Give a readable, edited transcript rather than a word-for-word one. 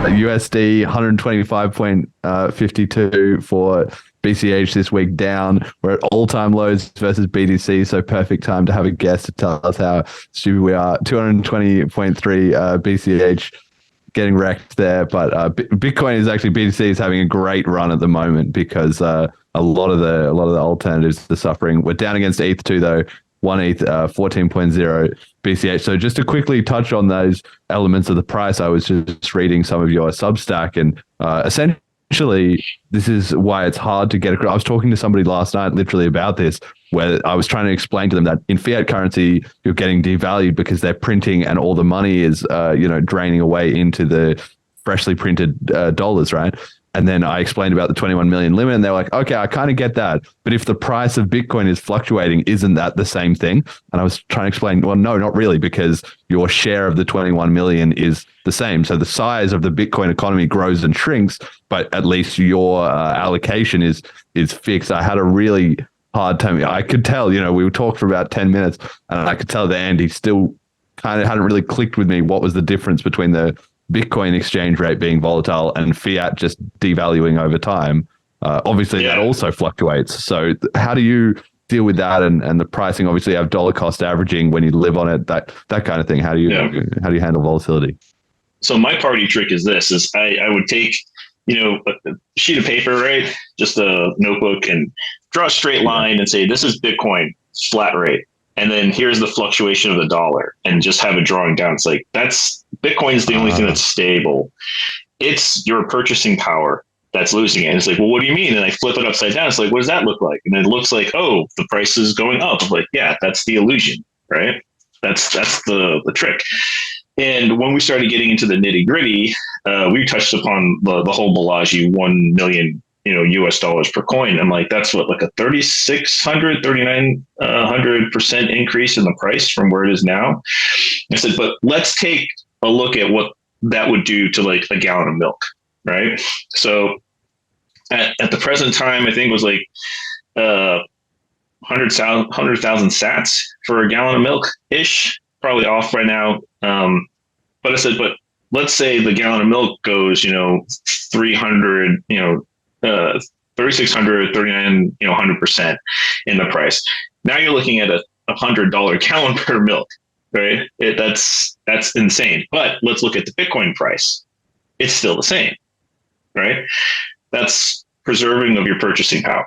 USD 125.52 for BCH this week down. We're at all-time lows versus BTC, so perfect time to have a guest to tell us how stupid we are. 220.3 BCH getting wrecked there, but Bitcoin is actually, BTC is having a great run at the moment because a lot of the alternatives are suffering. We're down against ETH too, though. One ETH, 14.0 BCH. So just to quickly touch on those elements of the price, I was just reading some of your Substack, and essentially this is why it's hard to get across. I was talking to somebody last night literally about this, where I was trying to explain to them that in fiat currency, you're getting devalued because they're printing and all the money is, draining away into the freshly printed dollars, right? And then I explained about the 21 million limit, and they're like, okay, I kind of get that. But if the price of Bitcoin is fluctuating, isn't that the same thing? And I was trying to explain, well, no, not really, because your share of the 21 million is the same. So the size of the Bitcoin economy grows and shrinks, but at least your allocation is fixed. I had a really hard time. I could tell, we talked for about 10 minutes, and I could tell that Andy still kind of hadn't really clicked with me what was the difference between the Bitcoin exchange rate being volatile and fiat just devaluing over time. Obviously, that also fluctuates. So how do you deal with that and the pricing? Obviously, you have dollar cost averaging when you live on it, that kind of thing. How do you handle volatility? So my party trick is this: I would take a sheet of paper, right, just a notebook, and draw a straight line and say, this is Bitcoin flat rate. And then here's the fluctuation of the dollar, and just have it drawing down. It's like, Bitcoin is the only thing that's stable. It's your purchasing power that's losing it. And it's like, well, what do you mean? And I flip it upside down. It's like, what does that look like? And it looks like, oh, the price is going up. I'm like, yeah, that's the illusion, right? That's the trick. And when we started getting into the nitty gritty, we touched upon the whole Balaji 1 million US dollars per coin. I'm like, that's like a 3,600, 3,900% increase in the price from where it is now. I said, but let's take a look at what that would do to like a gallon of milk, right? So at the present time, I think it was like 100,000 sats for a gallon of milk ish, probably off right now. But I said, but let's say the gallon of milk goes, 300, 3,600, 39, 100% in the price. Now you're looking at a $100 gallon per milk, right? That's insane. But let's look at the Bitcoin price. It's still the same, right? That's preserving of your purchasing power.